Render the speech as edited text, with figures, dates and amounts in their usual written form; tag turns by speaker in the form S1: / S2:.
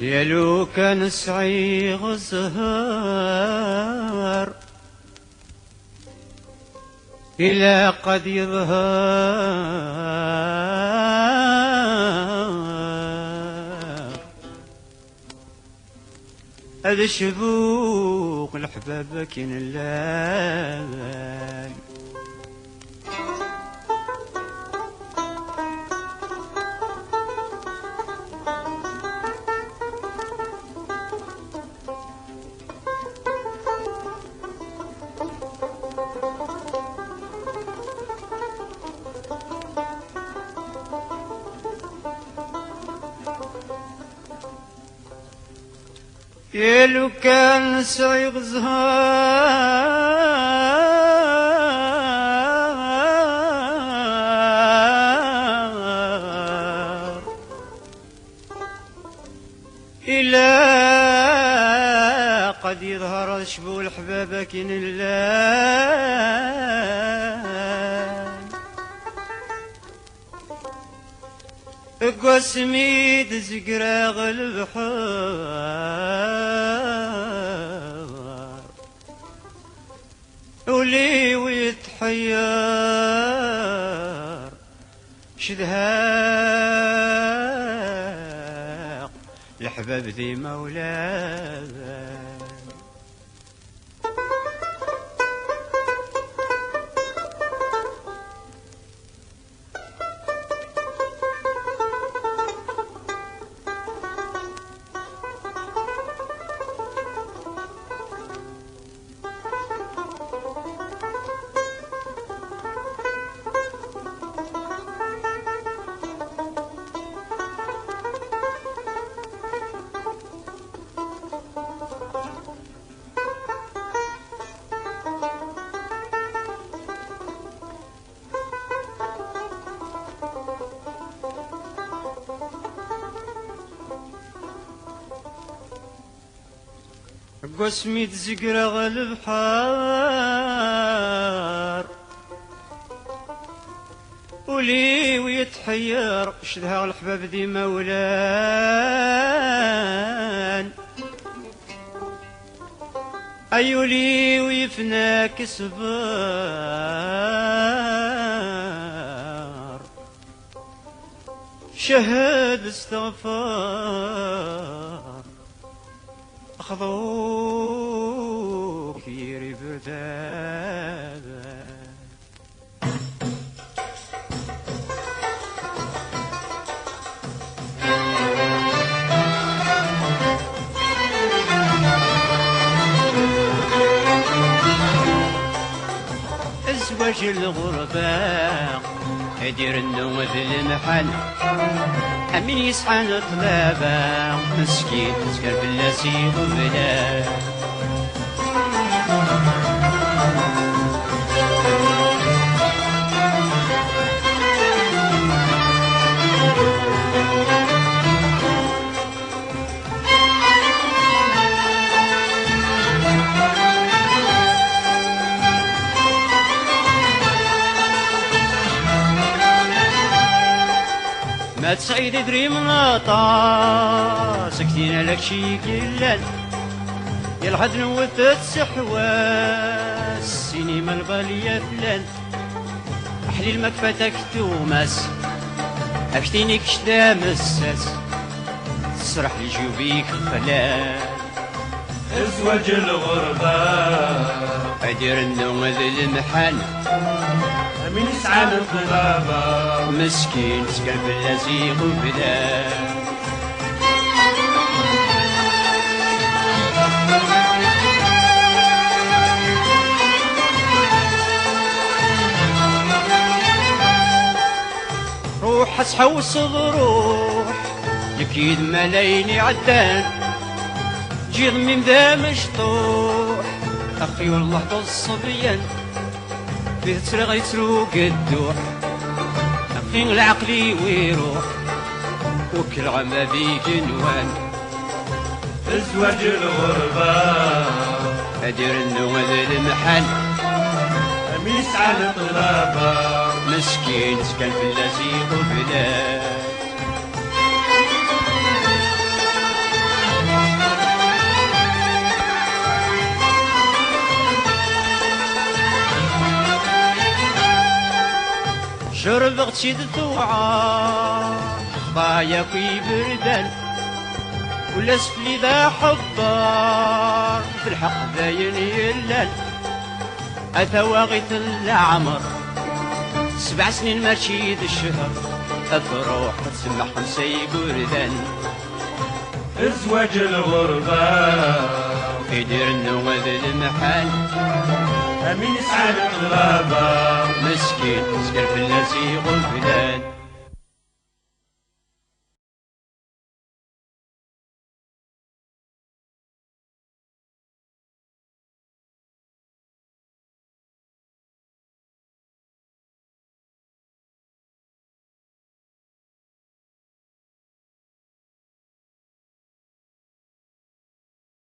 S1: لو كان صعيغ الزهر إلا قد يظهر هذا الشبوق الحباب كين اللابان لو كان صعيغ زهار إلا قد يظهر شبو الحباب كين اللان قسميد زقراغ البحار ولي ويتحير شدهاق الحباب ذي مولاه قسمي تزقرغ البحار ولي ويتحير شدها الحباب ذي مولان أيولي ويفناك صبار شهد استغفار أخذوك يري بردابا أزواج الغرباء يدير النوم ذي المحل أمين يسحن طلابا مسكين تسكر باللاسي وبلا ما تسعيد دري مناطا سكتين لك شي كلان يلحد نوت السحواس السينما البالية فلان أحلي المكفتك توماس أكتيني كشتا مساس تسرح لي جيوبيك فلان
S2: ازواج الغربة
S1: أدير النوم ذي المحن
S2: من يسعى الطلابة
S1: مسكين سكن باللزيق وبلا روح اسحوس روح يكيد ملايين عدان جيغ من ذا مشطوح أخي والله بالصبيان فيه تسرغ يتروق الدوح أخي العقلي ويروح وكل عما بيك نوان
S2: ازواج الغربة
S1: أدير النوم ذي المحل
S2: من يسعى الطلابة
S1: مسكين سكن في اللزيق والبلاد بغت شي توعى ضايا في بردان ولا سفلي ذا حضار في الحق باين يلان أثواغيث العمر 7 سنين ماشي ذا الشهر تروح تسمح 5 بردان
S2: ازواج الغربة
S1: يدير النواد المحال
S2: أمين يسعى للطلابة
S1: مسكين سكر في الناس يغفلان